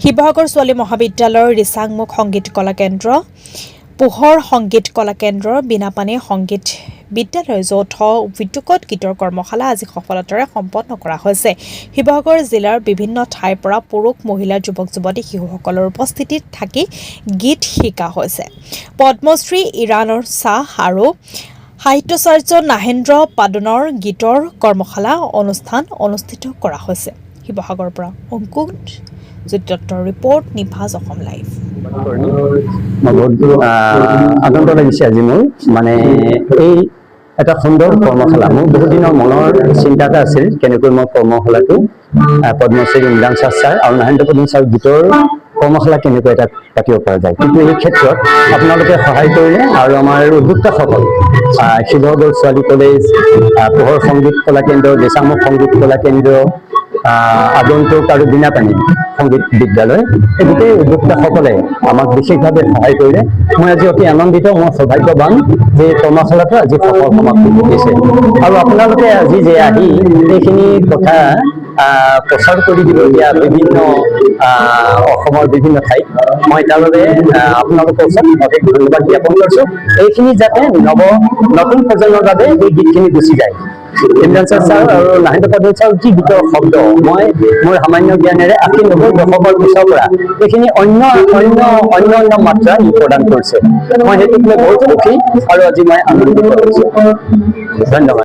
শিৱসাগৰ ছোৱালী মহাবিদ্যালয়ৰ ৰিচাংমুখ সংগীত কলা কেন্দ্ৰ, পোহৰ সংগীত কলা কেন্দ্ৰ, বীণাপানী সংগীত বিদ্যালয়ৰ যৌথ উদ্যোগত গীতৰ কৰ্মশালা আজি সফলতাৰে সম্পন্ন কৰা হৈছে। শিৱসাগৰ জিলাৰ বিভিন্ন ঠাইৰ পৰা পুৰুষ, মহিলা, যুৱক-যুৱতী, শিশুসকলৰ উপস্থিতিত থাকি গীত শিকা হৈছে। পদ্মশ্ৰী ইৰানৰ শ্বাহ আৰু সাহিত্যাচাৰ্য নাহেন্দ্ৰ পাদনৰ গীতৰ কৰ্মশালা অনুষ্ঠান অনুষ্ঠিত কৰা হৈছে। শিৱসাগৰৰ পৰা অংকুশ জ্যোতিদত্তৰ ৰিপৰ্ট, নিভাজ অসম লাইভ। বহুত আনন্দ লাগিছে আজি মোৰ, মানে এই এটা সুন্দৰ কৰ্মশালা। মোৰ বহুত দিনৰ মনৰ চিন্তা এটা আছিল, কেনেকৈ মই কৰ্মশালাটো পদ্মশ্ৰী ইমৰান শ্বাহ ছাৰ আৰু নাহেন্দ্ৰ পাদন ছাৰ গীতৰ কৰ্মশালা কেনেকৈ এটা পাতিব পৰা যায়। কিন্তু এই ক্ষেত্ৰত আপোনালোকে সহায় কৰিলে আৰু আমাৰ উদ্যোক্তাসকল শিৱসাগৰ ছোৱালী কলেজ, পোহৰ সংগীত কলা কেন্দ্ৰ, ৰিচাংমুখ সংগীত কলা কেন্দ্ৰ, আগন্তুক আৰু বীণাপানী সংগীত বিদ্যালয়, এই গোটেই উদ্যোক্তাসকলে আমাক বিশেষভাৱে সহায় কৰিলে। মই আজি অতি আনন্দিত, মই সৌভাগ্যৱান যে কৰ্মশালাটো আজি সফল সমাপ্তি ঘটিছে। আৰু আপোনালোকে আজি যে আহি এইখিনি কথা প্ৰচাৰ কৰি দিবলগীয়া বিভিন্ন অসমৰ বিভিন্ন ঠাইত, মই তাৰ বাবে আপোনালোকৰ ওচৰত অশেষ ধন্যবাদ জ্ঞাপন কৰিছোঁ। এইখিনি যাতে নতুন প্ৰজন্মৰ বাবে এই গীতখিনি গুচি যায়। ইমৰান শ্বাহ ছাৰ আৰু নাহেন্দ্ৰ পাদন ছাৰ কি গীতৰ শব্দ, মই মোৰ সামান্য জ্ঞানেৰে 80-90 দশকৰ পিছৰ পৰা এইখিনি অন্য মাত্ৰা ই প্ৰদান কৰিছে। মই সেইটোক লৈ বহুত সুখী আৰু আজি মই আনন্দিত হৈছোঁ। ধন্যবাদ।